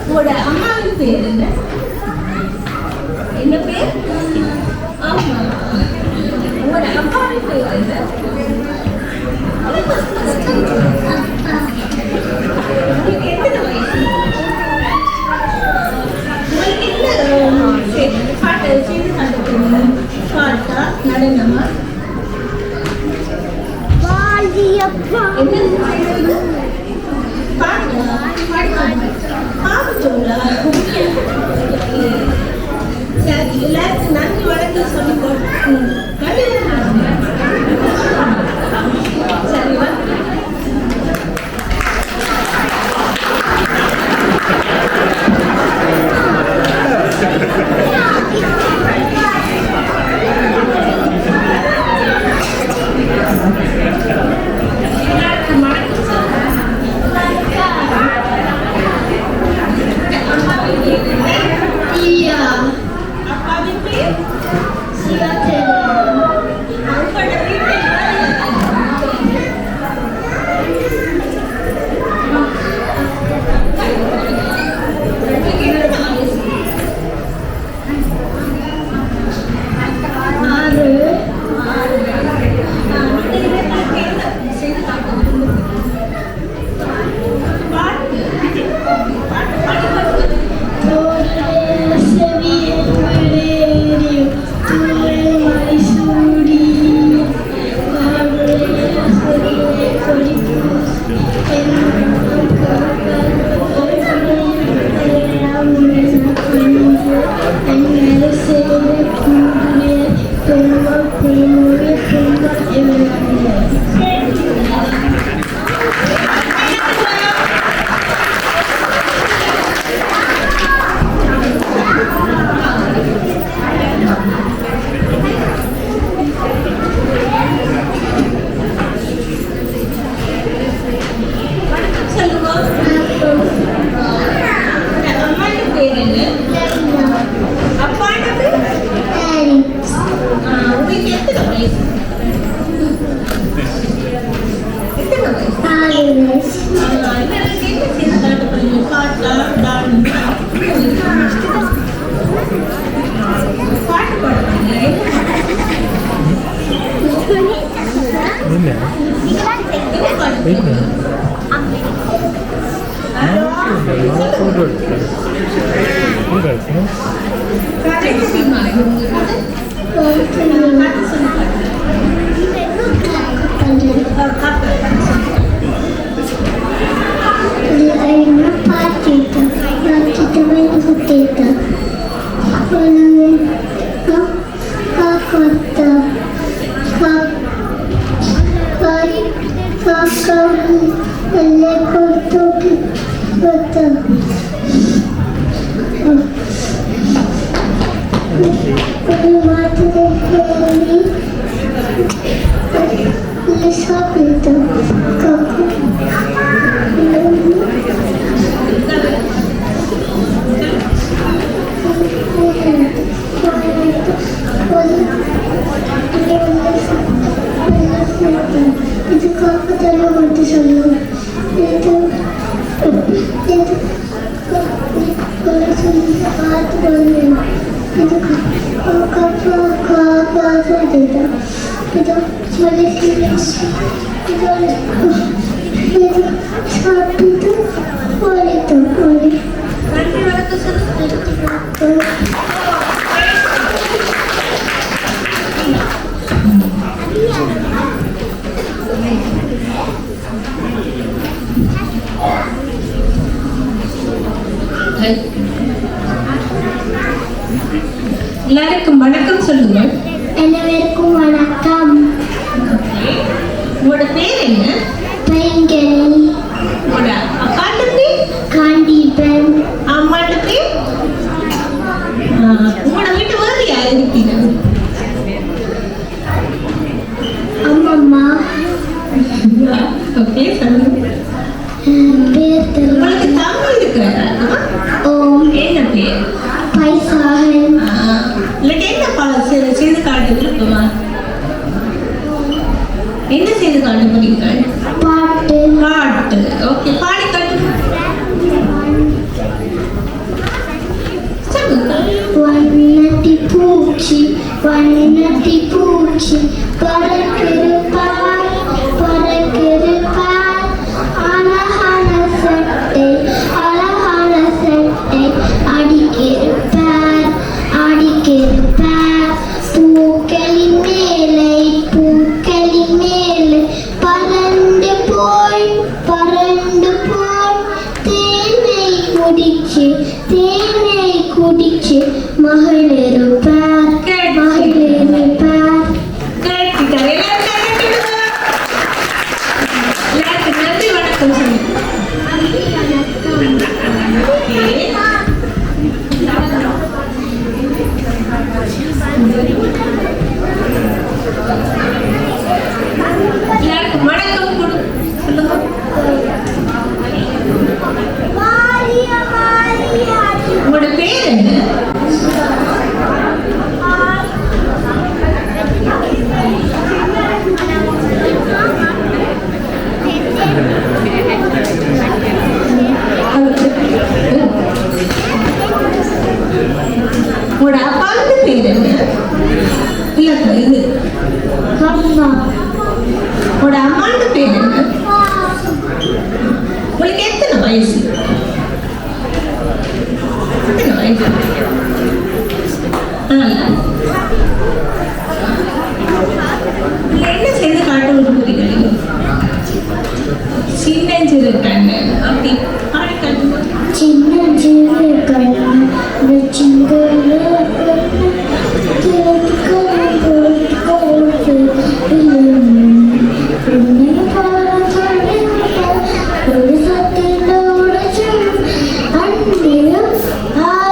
உங்களோட அம்மாவின் பேர் என்ன? என்ன பேர்? ஆமா. உங்களோட அப்பாவின் பேர் என்ன? உங்களுக்கு எத்தனை வயசு? உங்களுக்கு என்ன பாட்டு செய்து காட்டுறீங்க? பாட்டா நடனமா? என்ன சரி, எல்லாருக்கும் நன்றி வணக்கம் சொல்லிக்கோ. சரி எல்லாருக்கும் வணக்கம் சொல்லுங்க. எல்லாருக்கும் வணக்கம். உங்களோட பேர் என்ன? பைங்கனி. உங்களோட அப்பாட்ட பேர்? காண்டீபன். அம்மாட்ட பேர்? உங்களோட வீட்டு வேறு யார் இருக்கீங்க? அம்மம்மா. ஓகே, சொல்லுங்க. பேர் உங்களுக்கு தம்பி இருக்கிறாரா? ஓம். என்ன பேர்? பைசாகன். பூச்சி வண்ணத்தி பூச்சி பறக்கிருப்பார் பறக்கிருப்பார் அழகான சட்டை அடிக்கிருப்பார் அடிக்கிருப்பார் பூக்களின் மேலே பறந்து போய் தேனை குடிச்சு மகளிருப்பார் மகளிருப்பார். நன்றி வணக்கம் சொல்லு. எல்லாருக்கும் வணக்கம் கொடு சொல்லுங்க. உங்களோட பேர் என்ன? உங்களோட அப்பாவுக்கு பேர் என்ன? இல்ல இது அம்மா. உங்களோட அம்மாவுக்கு பேர் என்ன? உங்களுக்கு எத்தனை வயசு? எத்தனை வயசு? என்ன செய்து காட்ட விரும்புகிறீங்க? சின்னஞ்சிறு கண்ணு அப்படி பாடி காட்டுங்க. சின்னஞ்சிறு கண்ணு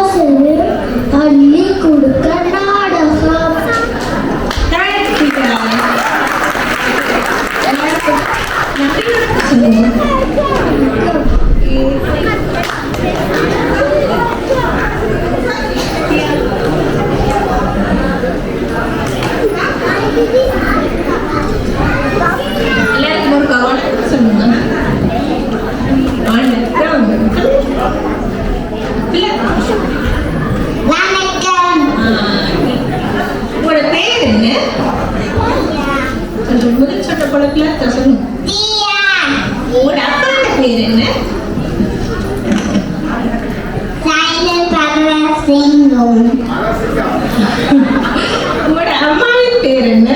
சிங்கல அள்ளி கொடுக்க நாடகம். எல்லாருக்கும் ஒரு கவனம் சொல்லுங்க. உங்களோட பேர் என்ன? முதல் சொன்ன பழக்கல சொல்லுங்க. உங்களோட அப்பாவோட பேர் என்ன? உங்களோட அம்மாவின் பேர் என்ன?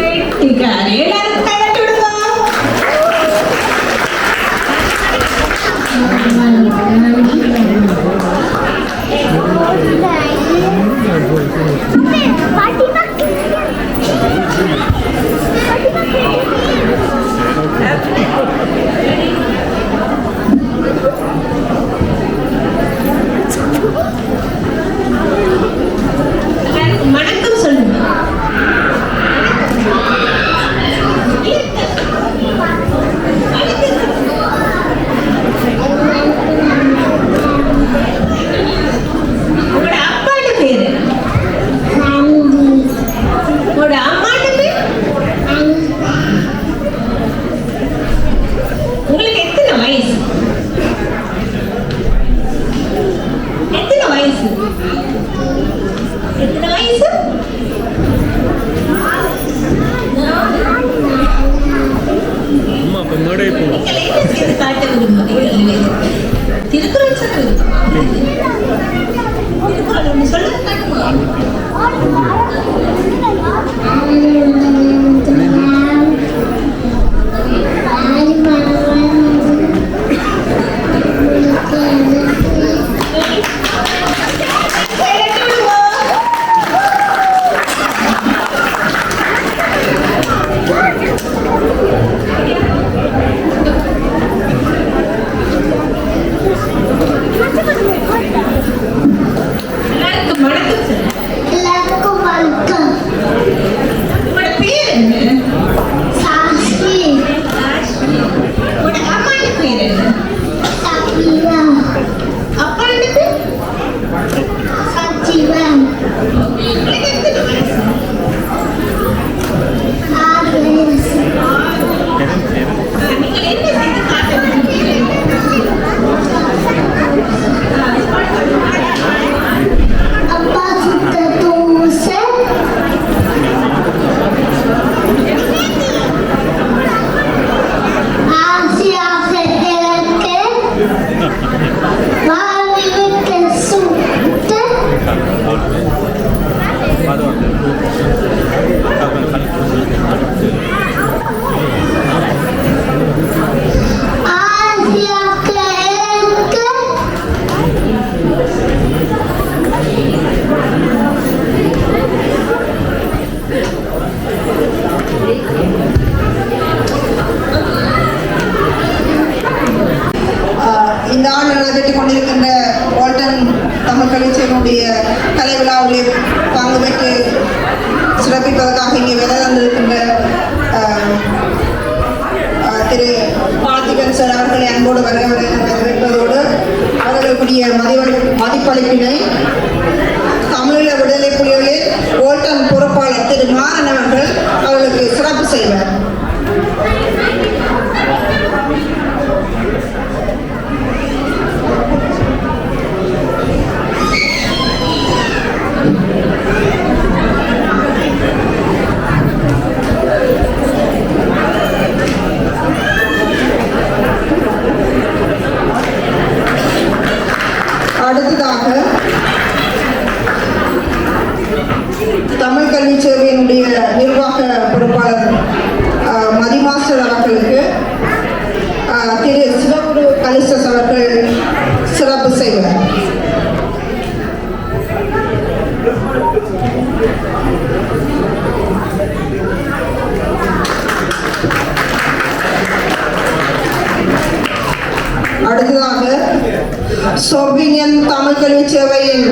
கெட்டிக்காரி. எல்லாரும் கைதட்டி விடுங்க. வணக்கம் சொல்லுங்க. உங்களோட அப்பாட்ட பேரு, உங்களோட அம்மாட்ட பேர், உங்களுக்கு எத்தனை வயசு? எத்தனை வயசு? எத்தனை வயசு? அம்மா இப்போ மேடை போ நீங்கள் என்ன செய்து காட்ட விரும்புகிறீர்கள்? திருக்குறள் சொல்ல விரும்புகிறீர்கள்? திருக்குறள் ஒன்று சொல்ல காட்டுமா? எல்லாருக்கும் வணக்கம் சொல்லுங்க. எல்லாருக்கும் வணக்கம். உங்களோட பேர் என்ன? சாஸ்தி உங்களோட அம்மாட்ட பேர் என்ன? சபியா அப்பாட்ட பேர்? சச்சிவன் உங்களுக்கு எத்தனை வயசு? ஆர்எஸ் நீங்கள் என்ன செய்து காட்ட விரும்புகிறீர்கள்? அப்பா சுத்த தோசை ஆசையாக இறக்க வாழ்விக்க சுத்த ஆசையாக இறக்க இந்த ஆண்டு நடைபெற்றுக் கொண்டிருக்கின்ற வால்டன் தமிழ் கலைச்சேனுடைய கலை விழாவிலே பங்கு பெற்று சிறப்பிப்பதற்காக இங்கே விலை தந்திருக்கின்ற திரு பார்த்திபன் சார் அவர்களை அன்போடு வரவேற்பதோடு அவர்களுக்குரிய மதிப்பளிப்பினை தமிழீழ விடுதலை புலிகளில் வால்டன் பொறுப்பாளர் திரு மாறன் அவர்கள் அவர்களுக்கு சிறப்பு செய்வார். அடுத்ததாக தமிழ் கல்வி சேவையினுடைய நிர்வாக பொறுப்பாளர் மதிமாஸ்டர் அவர்களுக்கு திரு சிவகுரு கலிஸ்டஸ் அவர்கள் சிறப்பு செய்வார். அடுத்ததாக சோபினியன் தமிழ் கல்வி சேவையின்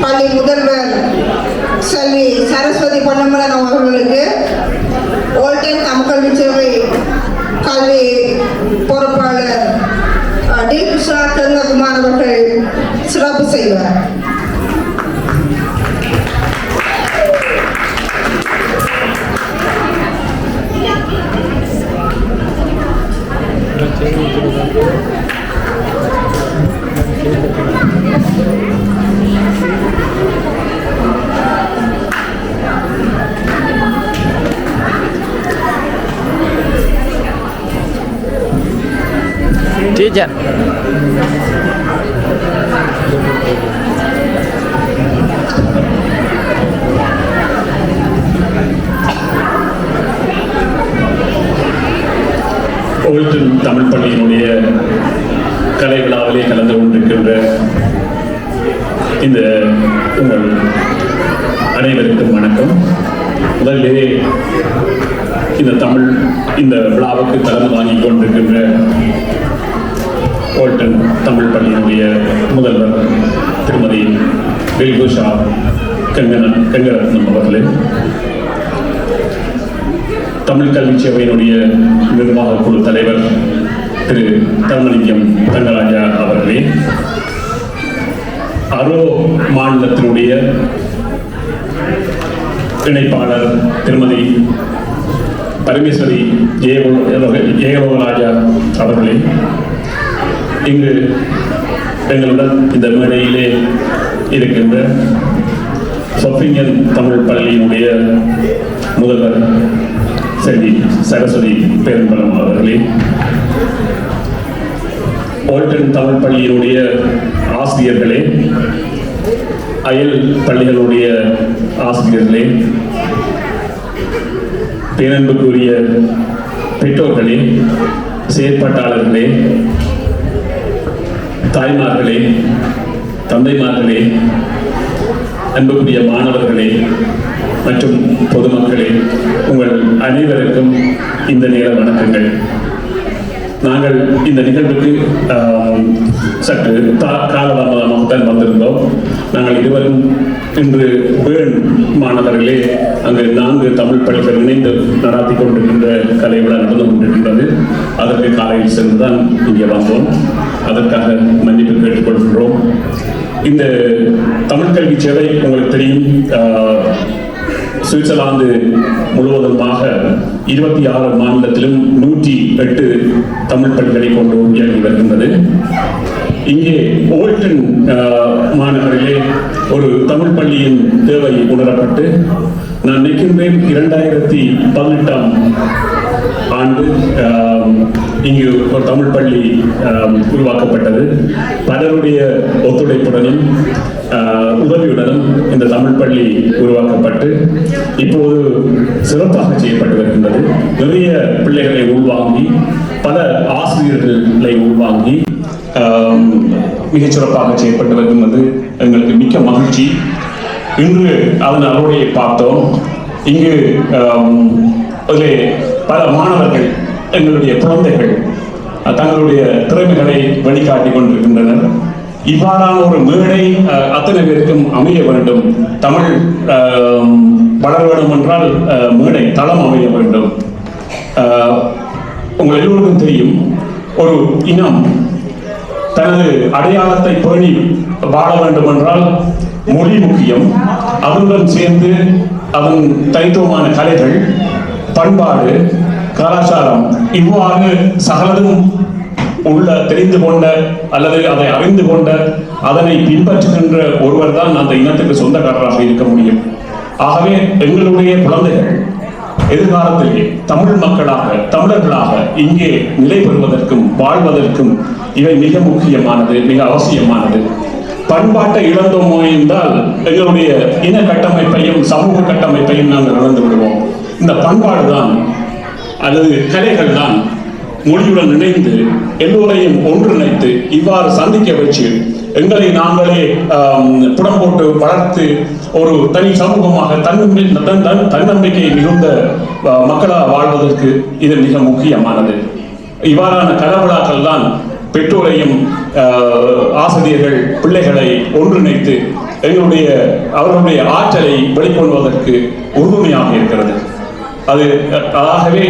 பள்ளி முதல்வர் செல்வி சரஸ்வதி பொன்னம்பலன் அவர்களுக்கு வால்டன் தமிழ் கல்வி சேவை கல்வி பொறுப்பாளர் டி கிருஷ்ணா கருணகுமார் அவர்கள் சிறப்பு செய்வார். டீச்சர் ஓல்டன் தமிழ் பள்ளியினுடைய கலை விழாவிலே கலந்து கொண்டிருக்கின்ற இந்த உங்கள் அனைவருக்கும் வணக்கம். முதலிலே இந்த விழாவுக்கு தலைமை வாங்கிக் கொண்டிருக்கின்ற ஓல்டன் தமிழ் பள்ளியினுடைய முதல்வர் திருமதி வெல்குஷா கங்கரத்னம் அவர்களே, தமிழ் கல்வி சேவையினுடைய நிர்வாக குழு தலைவர் திரு தர்மலிங்கம் தங்கராஜா அவர்களே, அரோ மாநிலத்தினுடைய இணைப்பாளர் திருமதி பரமேஸ்வரி ஜெயலோகராஜா அவர்களே, இங்கு எங்களுடன் இந்த மேடையிலே இருக்கின்ற சொஃபிங்கன் தமிழ் பள்ளியினுடைய முதல்வர் செல்வி சரஸ்வதி பெரும்பலம் அவர்களே, ஓல்டன் தமிழ் பள்ளியினுடைய ஆசிரியர்களே, அயல் பள்ளிகளுடைய ஆசிரியர்களே, பேரன்புக்குரிய பெற்றோர்களே, செயற்பாட்டாளர்களே, தாய்மார்களே, தந்தைமார்களே, அன்புக்குரிய மாணவர்களே மற்றும் பொதுமக்களே, உங்கள் அனைவருக்கும் இந்த நேர வணக்கங்கள். நாங்கள் இந்த நிகழ்வுக்கு சற்று காலதாமதமாகத்தான் வந்திருந்தோம். நாங்கள் இருவரும் இன்று பேர்ன் மாணவர்களே அங்கு 4 தமிழ் பள்ளிகள் இணைந்து நடாத்தி கொண்டிருக்கின்ற கலை விழா நடந்து கொண்டிருக்கின்றது. அதற்கு காலையில் சென்றுதான் இங்கே வந்தோம். அதற்காக மன்னிப்பு கேட்டுக்கொள்கின்றோம். இந்த தமிழ் கல்வி சேவை உங்களுக்கு தெரியும், சுவிட்சர்லாந்து முழுவதுமாக 26 மாநிலத்திலும் 108 தமிழ் பள்ளிகளை கொண்டு இயங்கி வருகின்றது. இங்கே ஓல்டன் மாநகரிலே ஒரு தமிழ் பள்ளியின் தேவை உணரப்பட்டு நான் நினைக்கின்றேன் 2018ஆம் ஆண்டு இங்கு ஒரு தமிழ் பள்ளி உருவாக்கப்பட்டது. பலருடைய ஒத்துழைப்புடனும் உதவியுடனும் இந்த தமிழ் பள்ளி உருவாக்கப்பட்டு இப்போது சிறப்பாக செய்யப்பட்டு வருகின்றது. நிறைய பிள்ளைகளை உள்வாங்கி பல ஆசிரியர்களை உள்வாங்கி மிகச் சிறப்பாக செய்யப்பட்டு வருகின்றது. எங்களுக்கு மிக்க மகிழ்ச்சி. இன்று அதன் அறுவடையை பார்த்தோம். இங்கு பல மாணவர்கள், எங்களுடைய குழந்தைகள் தங்களுடைய திறமைகளை வெளிக்காட்டிக் கொண்டிருக்கின்றனர். இவ்வாறான ஒரு மேடை அத்தனை பேருக்கும் அமைய வேண்டும். தமிழ் வளர வேண்டும் என்றால் மேடை தளம் அமைய வேண்டும். உங்கள் எல்லோருக்கும் தெரியும், ஒரு இனம் தனது அடையாளத்தை பேணி வாழ வேண்டும் என்றால் மொழி முக்கியம். அதனுடன் சேர்ந்து அதன் தனித்துவமான கலைகள், பண்பாடு, கலாச்சாரம் இவ்வாறு சகலதும் உள்ள தெரிந்து கொண்ட அல்லது அதை அறிந்து கொண்ட அதனை பின்பற்றுகின்ற ஒருவர் தான் அந்த இனத்துக்கு சொந்தக்காரராக இருக்க முடியும். ஆகவே எங்களுடைய குழந்தைகள் எதிர்காலத்திலே தமிழ் மக்களாக, தமிழர்களாக இங்கே நிலை பெறுவதற்கும் வாழ்வதற்கும் இவை மிக முக்கியமானது, மிக அவசியமானது. பண்பாட்டை இழந்தோமோ என்றால் எங்களுடைய இன கட்டமைப்பையும் சமூக கட்டமைப்பையும் நாங்கள் இழந்து விடுவோம். இந்த பண்பாடு தான் அல்லது கலைகள் தான் மொழியுடன் இணைந்து எல்லோரையும் ஒன்றிணைத்து இவ்வாறு சந்திக்க வச்சு எங்களை நாங்களே புடம் போட்டு வளர்த்து ஒரு தனி சமூகமாக தன்னம்பிக்கை மிகுந்த மக்களாக வாழ்வதற்கு இது மிக முக்கியமானது. இவ்வாறான கலவிழாக்கள் தான் பெற்றோரையும் ஆசிரியர்கள் பிள்ளைகளை ஒன்றிணைத்து அவர்களுடைய ஆற்றலை வெளிக்கொள்வதற்கு உறுதுணையாக இருக்கிறது. ஆகவே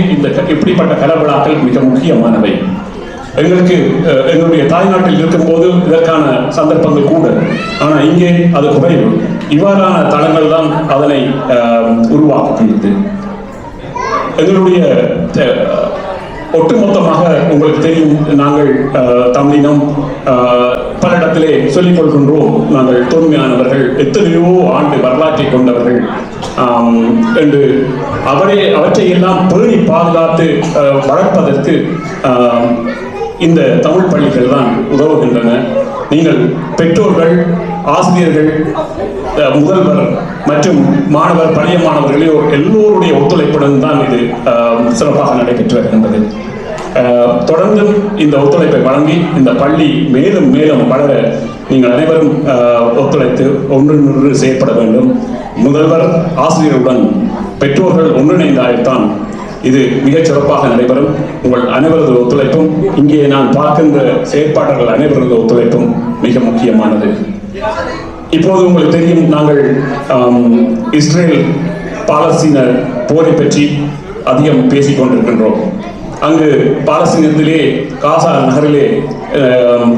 இப்படிப்பட்ட கலவிழாக்கள் மிக முக்கியமானவை. எங்களுடைய தாய்நாட்டில் இருக்கும்போது இதற்கான சந்தர்ப்பங்கள் கூட, ஆனால் இங்கே அது குறைவு. இவ்வாறான தளங்கள் தான் அதனை உருவாக்குகிறது. எங்களுடைய ஒட்டுமொத்தமாக உங்களுக்கு தெரியும், நாங்கள் தமிழினம் பல இடத்திலே சொல்லிக் கொள்கின்றோம், நாங்கள் தொன்மையானவர்கள், எத்தனையோ ஆண்டு வரலாற்றை கொண்டவர்கள் என்று அவற்றை எல்லாம் பேணி பாதுகாத்து வளர்ப்பதற்கு இந்த தமிழ் பள்ளிகள் தான் உதவுகின்றன. நீங்கள் பெற்றோர்கள், ஆசிரியர்கள், முதல்வர் மற்றும் மாணவர், பழைய மாணவர்களே எல்லோருடைய ஒத்துழைப்புடன் தான் இது சிறப்பாக நடைபெற்று வருகின்றது. தொடர்ந்தும் இந்த ஒத்துழைப்பை வழங்கி இந்த பள்ளி மேலும் மேலும் வளர நீங்கள் அனைவரும் ஒத்துழைத்து ஒன்று செயற்பட வேண்டும். முதல்வர், ஆசிரியருடன் பெற்றோர்கள் ஒன்றிணைந்தால்தான் இது மிகச் சிறப்பாக நடைபெறும். உங்கள் அனைவரது ஒத்துழைப்பும், இங்கே நான் பார்க்கின்ற செயற்பாட்டர்கள் அனைவரது ஒத்துழைப்பும் மிக முக்கியமானது. இப்போது உங்களுக்கு தெரியும், நாங்கள் இஸ்ரேல் பாலஸ்தீன போரை பற்றி அதிகம் பேசிக் கொண்டிருக்கின்றோம். அங்கு பாலஸ்தீனத்திலே காசா நகரிலே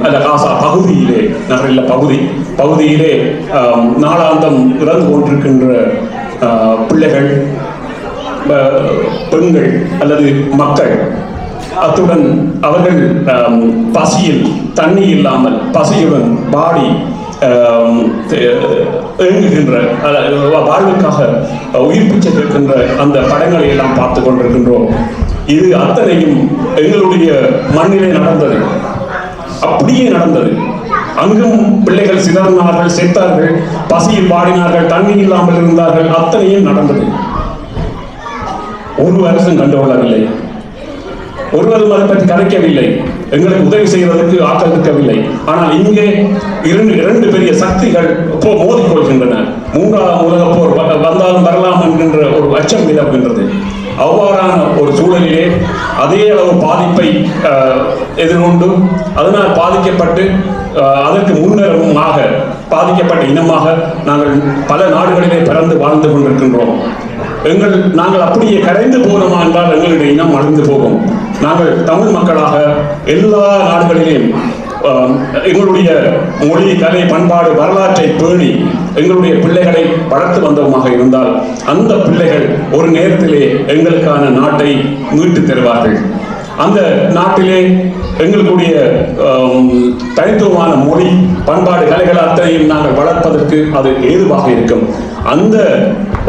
அல்ல காசா பகுதியிலே, நகரில் பகுதியிலே நாளாந்தம் இறந்து கொண்டிருக்கின்ற பிள்ளைகள், பெண்கள் அல்லது மக்கள், அத்துடன் அவர்கள் பசியில், தண்ணி இல்லாமல் பசியுடன் பாடி எழுங்குகின்ற வாழ்வுக்காக உயிர் பிச்சை கேட்கின்ற அந்த படங்களை எல்லாம் பார்த்து கொண்டிருக்கின்றோம். இது அத்தனையும் எங்களுடைய மண்ணிலே நடந்தது, அப்படியே நடந்தது. அங்கும் பிள்ளைகள் சிதறினார்கள், செத்தார்கள், பசியில் பாடினார்கள், தண்ணி இல்லாமல் இருந்தார்கள், அத்தனையும் நடந்தது. ஒரு அரசும் கண்டுகொள்ளவில்லை, ஒருவரும் அதை பற்றி கதைக்கவில்லை, எங்களுக்கு உதவி செய்வதற்கு ஆட்கள் இருக்கவில்லை. ஆனால் இங்கே இரண்டு பெரிய சக்திகள் மோதிக்கொள்கின்றன. மூன்றாவது உலக போர் வந்தாலும் வரலாம் என்கின்ற ஒரு அச்சம் நிலவுகின்றது. அவ்வாறான ஒரு சூழலிலே அதே அளவு பாதிப்பை எதிர்கொண்டு அதனால் பாதிக்கப்பட்டு அதற்கு முன்னரமாக பாதிக்கப்பட்ட இனமாக நாங்கள் பல நாடுகளிலே பிறந்து வாழ்ந்து கொண்டிருக்கின்றோம். நாங்கள் அப்படியே கரைந்து போனோமா என்றால் எங்களுடைய இனம் அழிந்து போகும். நாங்கள் தமிழ் மக்களாக எல்லா நாடுகளிலேயும் எங்களுடைய மொழி, கலை, பண்பாடு, வரலாற்றை பேணி எங்களுடைய பிள்ளைகளை வளர்த்து வந்தவமாக இருந்தால் அந்த பிள்ளைகள் ஒரு நேரத்திலே எங்களுக்கான நாட்டை மீட்டு தருவார்கள். அந்த நாட்டிலே எங்களுடைய தனித்துவமான மொழி, பண்பாடு, கலைகள் அத்தனையும் நாங்கள் வளர்ப்பதற்கு அது ஏதுவாக இருக்கும். அந்த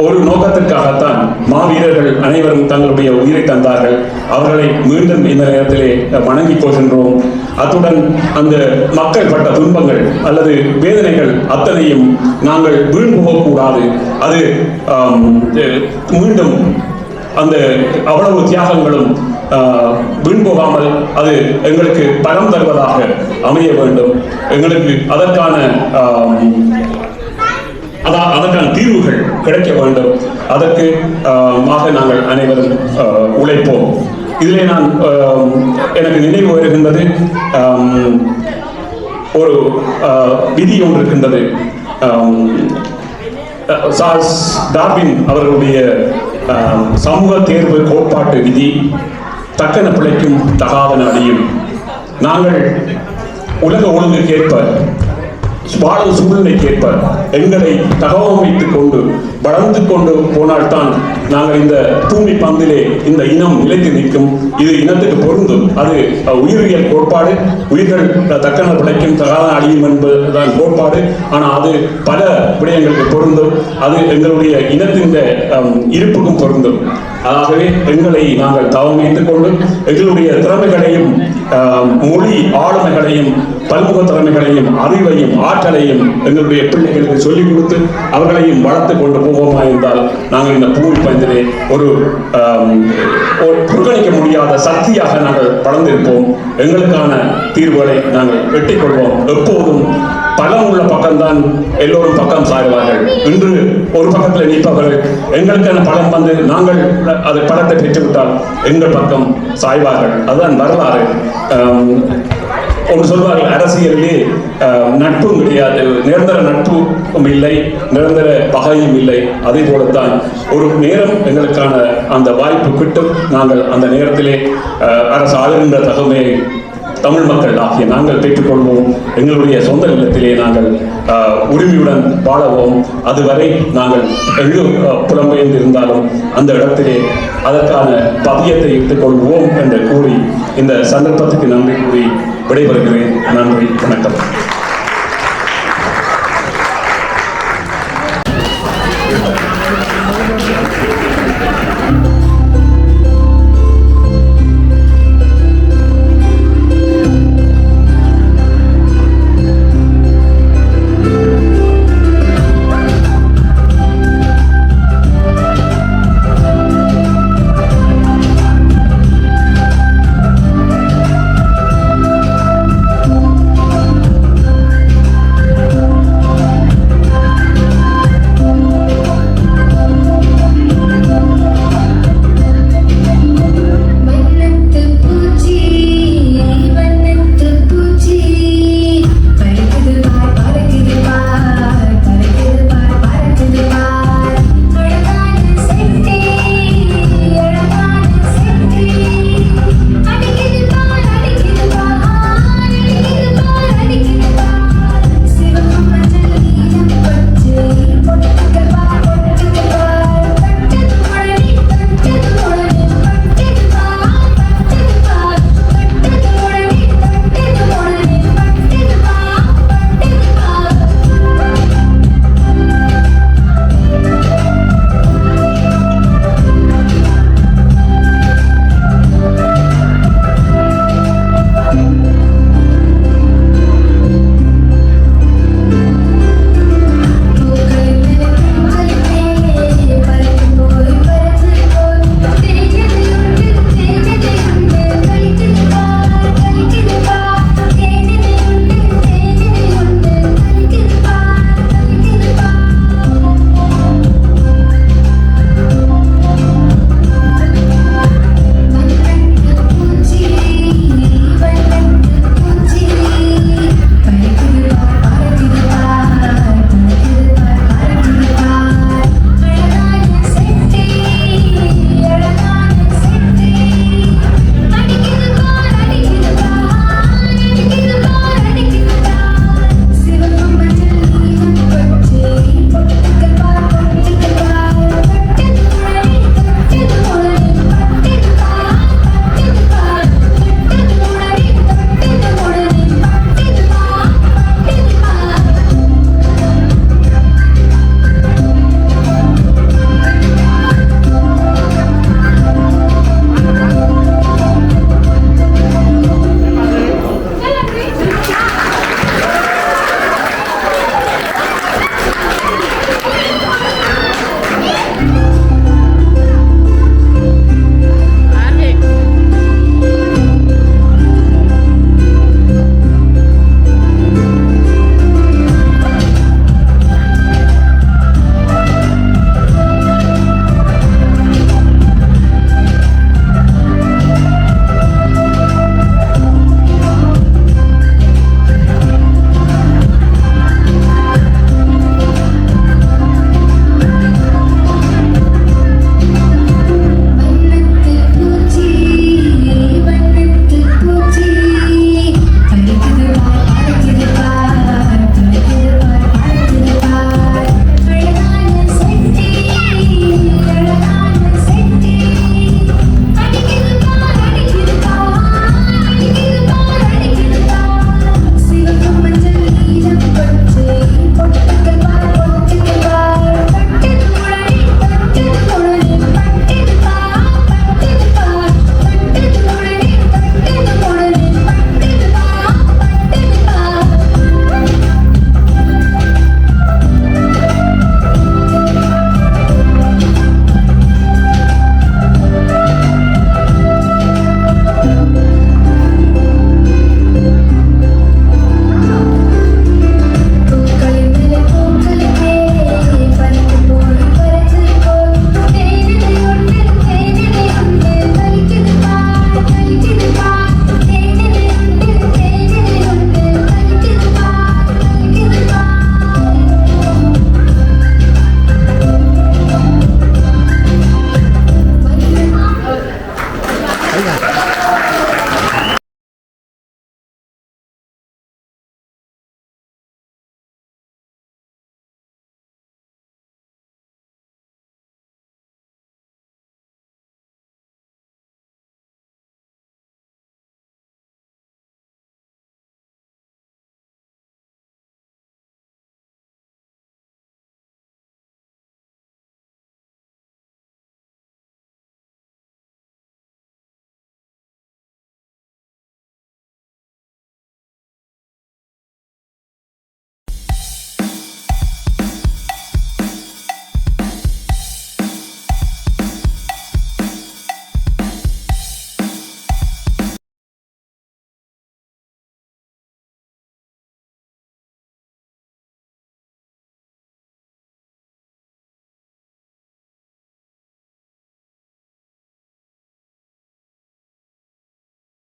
ஒரு நோக்கத்திற்காகத்தான் மாவீரர்கள் அனைவரும் தங்களுடைய உயிரை தந்தார்கள். அவர்களை மீண்டும் இந்த நேரத்திலே வணங்கிக் கொள்கின்றோம். அத்துடன் அந்த மக்கள் பட்ட துன்பங்கள் அல்லது வேதனைகள் அத்தனையும் நாங்கள் வீண் போகக்கூடாது. அது மீண்டும் அந்த அவ்வளவு தியாகங்களும் வீண் போகாமல் அது எங்களுக்கு பலம் தருவதாக அமைய வேண்டும். எங்களுக்கு அதற்கான தீர்வுகள் கிடைக்க வேண்டும். அதற்கு நாங்கள் அனைவரும் உழைப்போம். இதிலே நான் எனக்கு நினைவு வருகின்றது, ஒரு விதி ஒன்று இருக்கின்றது. சார்ல்ஸ் டார்வின் அவர்களுடைய சமூக தேர்வு கோட்பாட்டு விதி, தக்கன பிழைக்கும் தகாதன அழியும். நாங்கள் உலக ஒழுங்குக்கேற்ப, வாழும் சூழ்நிலைக்கேற்ப எங்களை தகவமைத்துக் கொண்டு வளர்ந்து கொண்டு போனால்தான் நாங்கள் இந்த பூமி பந்திலே இந்த இனம் நிலைத்து நிற்கும். இது இனத்துக்கு பொருந்தும். அது உயிரியல் கோட்பாடு. உயிர்கள் தக்கன பிழைக்கும் தகாத அழியும் என்பதுதான் கோட்பாடு. ஆனால் அது பல விடயங்களுக்கு பொருந்தும். அது எங்களுடைய இனத்தின் இருப்புக்கும் பொருந்தும். ஆகவே எங்களை நாங்கள் தவமைத்துக் கொண்டு எங்களுடைய திறமைகளையும் மொழி ஆளுமைகளையும் பல்முக திறமைகளையும் அறிவையும் ஆற்றலையும் எங்களுடைய பிள்ளைகளுக்கு சொல்லிக் கொடுத்து அவர்களையும் வளர்த்து கொண்டு போவோமா இருந்தால் நாங்கள் இந்த பூமி பந்திலே ஒரு புறக்கணிக்க முடியாத சக்தியாக நாங்கள் வளர்ந்திருப்போம். எங்களுக்கான தீர்வுகளை நாங்கள் வெட்டிக்கொள்வோம். எப்போதும் பலம் உள்ள பக்கம்தான் எல்லோரும் பக்கம் சாய்வார்கள். இன்று ஒரு பக்கத்தில் நிற்பவர்கள் எங்களுக்கான பலம் வந்து நாங்கள் அது பலத்தை பெற்றுவிட்டால் எங்கள் பக்கம் சாய்வார்கள். அதுதான் வரலாறு. ஒன்று சொல்வார்கள், அரசியலிலே நட்பும் கிடையாது, நிரந்தர நட்பும் இல்லை, நிரந்தர பகையும் இல்லை. அதே போலத்தான் ஒரு நேரம் எங்களுக்கான அந்த வாய்ப்பு கிட்டும். நாங்கள் அந்த நேரத்திலே அரசு ஆளுகின்ற தகவலை தமிழ் மக்கள் ஆகிய நாங்கள் பெற்றுக்கொள்வோம். எங்களுடைய சொந்த நிலத்திலே நாங்கள் உரிமையுடன் வாழவோம். அதுவரை நாங்கள் புலம்பெயர்ந்து இருந்தாலும் அந்த இடத்திலே அதற்கான பதியத்தை இட்டுக் கொள்வோம் என்று கூறி இந்த சந்தர்ப்பத்துக்கு நன்றி கூறி விடைபெறுகிறேன். நன்றி, வணக்கம்.